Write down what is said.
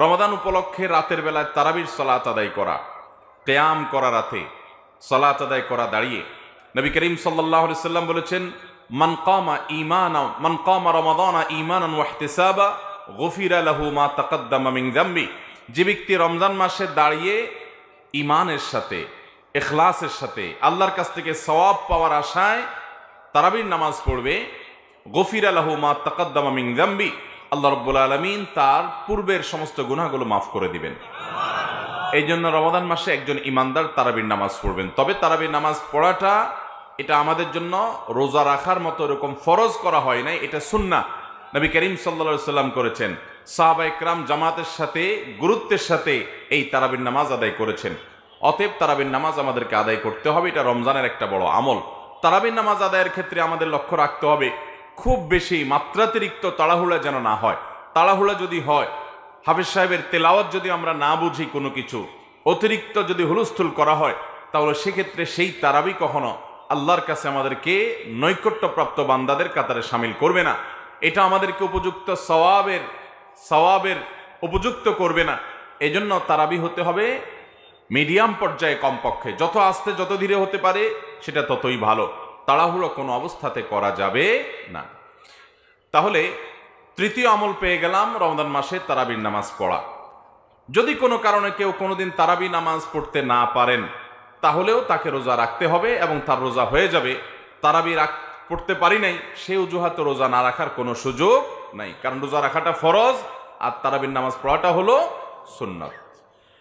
রমাদান উপলক্ষে রাতের বেলায় তারাবির সালাত আদায় করা, কিয়াম করা, রাতে সালাত আদায় করা দাঁড়িয়ে। নবী করিম সাল্লাল্লাহু আলাইহি সাল্লাম বলেছেন, মান কামা রমাদানা ঈমানান ওয়া ইহতিসাবা গুফিরা লাহু মা তাকাদ্দামা মিন যামবি। যে ব্যক্তি রমজান মাসে দাঁড়িয়ে ঈমানের সাথে, ইখলাসের সাথে, আল্লাহর কাছ থেকে সওয়াব পাওয়ার আশায় তারাবির নামাজ পড়বে, গুফিরা লাহু মা তাকাদ্দামা মিন যামবি, আল্লাহ রাব্বুল আলামিন তার পূর্বের সমস্ত গুনাহগুলো মাফ করে দিবেন। এই জন্য রমাদান মাসে একজন ইমানদার তারাবির নামাজ পড়বেন। তবে তারাবির নামাজ পড়াটা এটা আমাদের জন্য রোজা রাখার মতো এরকম ফরজ করা হয় নাই, এটা সুন্নাহ। নবী করিম সাল্লাল্লাহু আলাইহি সাল্লাম করেছেন, সাহাবায়ে কেরাম জামাতের সাথে, গুরুত্বের সাথে এই তারাবির নামাজ আদায় করেছেন। অতএব তারাবির নামাজ আমাদেরকে আদায় করতে হবে, এটা রমজানের একটা বড় আমল। তারাবির নামাজ আদায়ের ক্ষেত্রে আমাদের লক্ষ্য রাখতে হবে খুব বেশি মাত্রাতিরিক্ত তাড়াহুড়া যেন না হয়। তাড়াহুড়া যদি হয়, হাফেজ সাহেবের তেলাওয়াত যদি আমরা না বুঝি, কোনো কিছু অতিরিক্ত যদি হুলস্থুল করা হয়, তাহলে সেক্ষেত্রে সেই তারাবি কখনো আল্লাহর কাছে আমাদেরকে নৈকট্যপ্রাপ্ত বান্দাদের কাতারে শামিল করবে না। এটা আমাদেরকে উপযুক্ত সওয়াবের উপযুক্ত করবে না। এজন্য তারাবি হতে হবে মিডিয়াম পর্যায়ে, কমপক্ষে যত আস্তে যত ধীরে হতে পারে সেটা ততই ভালো। তাড়াহুড়ো কোনো অবস্থাতে করা যাবে না। তাহলে তৃতীয় আমল পেয়ে গেলাম, রমজান মাসে তারাবির নামাজ পড়া। যদি কোনো কারণে কেউ কোনোদিন তারাবি নামাজ পড়তে না পারেন, তাহলেও তাকে রোজা রাখতে হবে এবং তার রোজা হয়ে যাবে। তারাবি পড়তে পারি নাই, সে অজুহাতে রোজা না রাখার কোনো সুযোগ নাই, কারণ রোজা রাখাটা ফরজ আর তারাবির নামাজ পড়াটা হলো সুন্নাত।